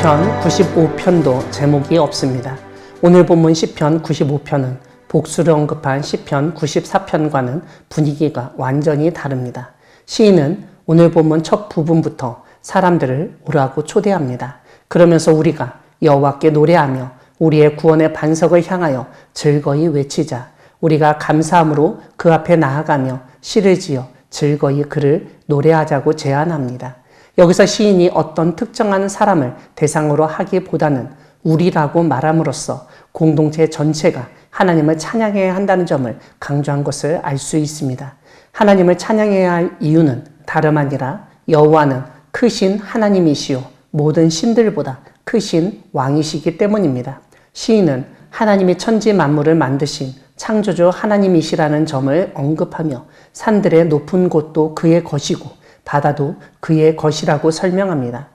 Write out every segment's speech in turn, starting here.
시편 95편도 제목이 없습니다. 오늘 본문 시편 95편은 복수를 언급한 시편 94편과는 분위기가 완전히 다릅니다. 시인은 오늘 본문 첫 부분부터 사람들을 오라고 초대합니다. 그러면서 우리가 여호와께 노래하며 우리의 구원의 반석을 향하여 즐거이 외치자. 우리가 감사함으로 그 앞에 나아가며 시를 지어 즐거이 그를 노래하자고 제안합니다. 여기서 시인이 어떤 특정한 사람을 대상으로 하기보다는 우리라고 말함으로써 공동체 전체가 하나님을 찬양해야 한다는 점을 강조한 것을 알 수 있습니다. 하나님을 찬양해야 할 이유는 다름 아니라 여호와는 크신 하나님이시요 모든 신들보다 크신 왕이시기 때문입니다. 시인은 하나님이 천지 만물을 만드신 창조주 하나님이시라는 점을 언급하며 산들의 높은 곳도 그의 것이고 바다도 그의 것이라고 설명합니다.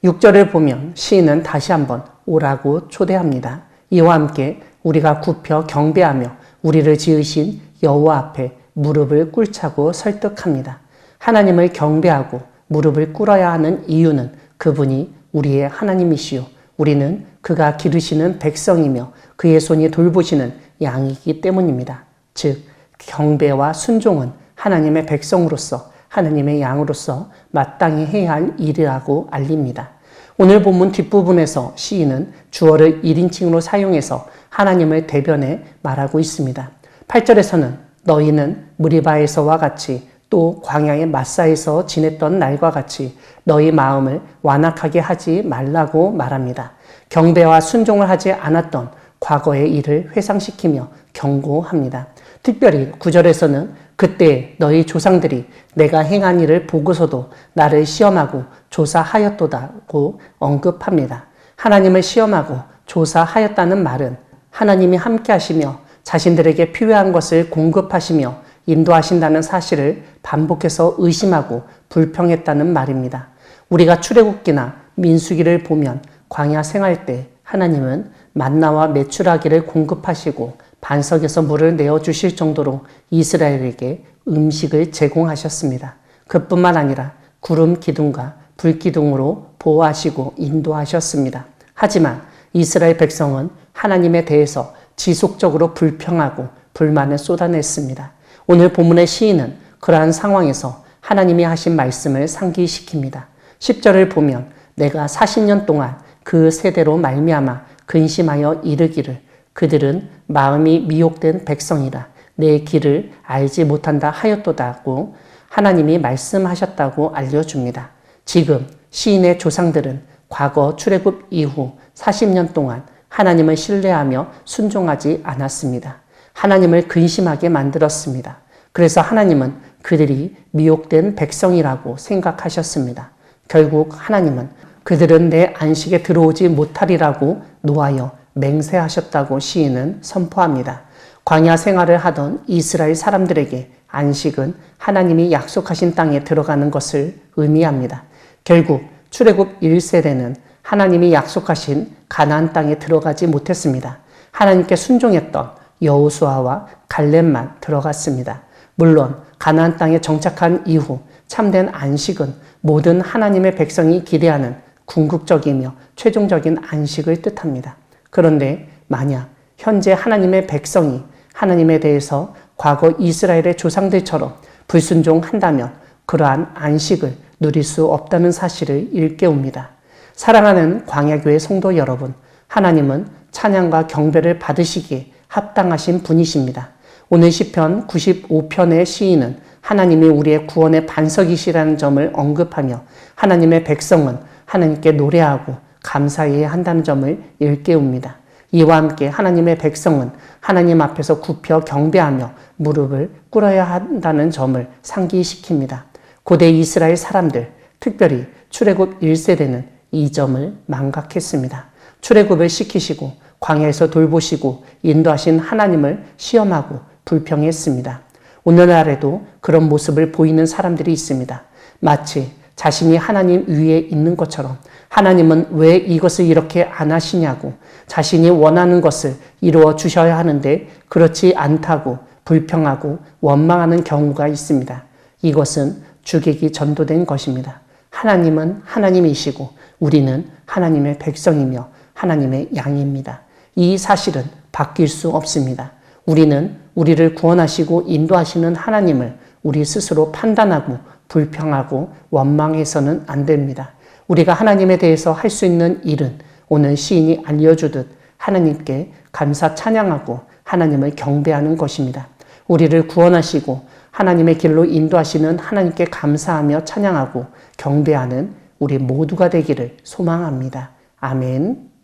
6절을 보면 시인은 다시 한번 오라고 초대합니다. 이와 함께 우리가 굽혀 경배하며 우리를 지으신 여호와 앞에 무릎을 꿇자고 설득합니다. 하나님을 경배하고 무릎을 꿇어야 하는 이유는 그분이 우리의 하나님이시요 우리는 그가 기르시는 백성이며 그의 손이 돌보시는 양이기 때문입니다. 즉 경배와 순종은 하나님의 백성으로서 하나님의 양으로서 마땅히 해야 할 일이라고 알립니다. 오늘 본문 뒷부분에서 시인은 주어를 1인칭으로 사용해서 하나님을 대변해 말하고 있습니다. 8절에서는 너희는 무리바에서와 같이 또 광야의 마사에서 지냈던 날과 같이 너희 마음을 완악하게 하지 말라고 말합니다. 경배와 순종을 하지 않았던 과거의 일을 회상시키며 경고합니다. 특별히 9절에서는 그때 너희 조상들이 내가 행한 일을 보고서도 나를 시험하고 조사하였도다고 언급합니다. 하나님을 시험하고 조사하였다는 말은 하나님이 함께 하시며 자신들에게 필요한 것을 공급하시며 인도하신다는 사실을 반복해서 의심하고 불평했다는 말입니다. 우리가 출애굽기나 민수기를 보면 광야 생활 때 하나님은 만나와 메추라기를 공급하시고 반석에서 물을 내어주실 정도로 이스라엘에게 음식을 제공하셨습니다. 그뿐만 아니라 구름 기둥과 불 기둥으로 보호하시고 인도하셨습니다. 하지만 이스라엘 백성은 하나님에 대해서 지속적으로 불평하고 불만을 쏟아냈습니다. 오늘 본문의 시인은 그러한 상황에서 하나님이 하신 말씀을 상기시킵니다. 10절을 보면 내가 40년 동안 그 세대로 말미암아 근심하여 이르기를 그들은 마음이 미혹된 백성이라 내 길을 알지 못한다 하였도다고 하나님이 말씀하셨다고 알려줍니다. 지금 시인의 조상들은 과거 출애굽 이후 40년 동안 하나님을 신뢰하며 순종하지 않았습니다. 하나님을 근심하게 만들었습니다. 그래서 하나님은 그들이 미혹된 백성이라고 생각하셨습니다. 결국 하나님은 그들은 내 안식에 들어오지 못하리라고 노하여 맹세하셨다고 시인은 선포합니다. 광야 생활을 하던 이스라엘 사람들에게 안식은 하나님이 약속하신 땅에 들어가는 것을 의미합니다. 결국 출애굽 1세대는 하나님이 약속하신 가나안 땅에 들어가지 못했습니다. 하나님께 순종했던 여호수아와 갈렙만 들어갔습니다. 물론 가나안 땅에 정착한 이후 참된 안식은 모든 하나님의 백성이 기대하는 궁극적이며 최종적인 안식을 뜻합니다. 그런데 만약 현재 하나님의 백성이 하나님에 대해서 과거 이스라엘의 조상들처럼 불순종한다면 그러한 안식을 누릴 수 없다는 사실을 일깨웁니다. 사랑하는 광야교회 성도 여러분, 하나님은 찬양과 경배를 받으시기에 합당하신 분이십니다. 오늘 시편 95편의 시인은 하나님이 우리의 구원의 반석이시라는 점을 언급하며 하나님의 백성은 하나님께 노래하고 감사해야 한다는 점을 일깨웁니다. 이와 함께 하나님의 백성은 하나님 앞에서 굽혀 경배하며 무릎을 꿇어야 한다는 점을 상기시킵니다. 고대 이스라엘 사람들, 특별히 출애굽 1세대는 이 점을 망각했습니다. 출애굽을 시키시고 광야에서 돌보시고 인도하신 하나님을 시험하고 불평했습니다. 오늘날에도 그런 모습을 보이는 사람들이 있습니다. 마치 자신이 하나님 위에 있는 것처럼 하나님은 왜 이것을 이렇게 안 하시냐고 자신이 원하는 것을 이루어 주셔야 하는데 그렇지 않다고 불평하고 원망하는 경우가 있습니다. 이것은 주객이 전도된 것입니다. 하나님은 하나님이시고 우리는 하나님의 백성이며 하나님의 양입니다. 이 사실은 바뀔 수 없습니다. 우리는 우리를 구원하시고 인도하시는 하나님을 우리 스스로 판단하고 불평하고 원망해서는 안 됩니다. 우리가 하나님에 대해서 할 수 있는 일은 오늘 시인이 알려주듯 하나님께 감사 찬양하고 하나님을 경배하는 것입니다. 우리를 구원하시고 하나님의 길로 인도하시는 하나님께 감사하며 찬양하고 경배하는 우리 모두가 되기를 소망합니다. 아멘.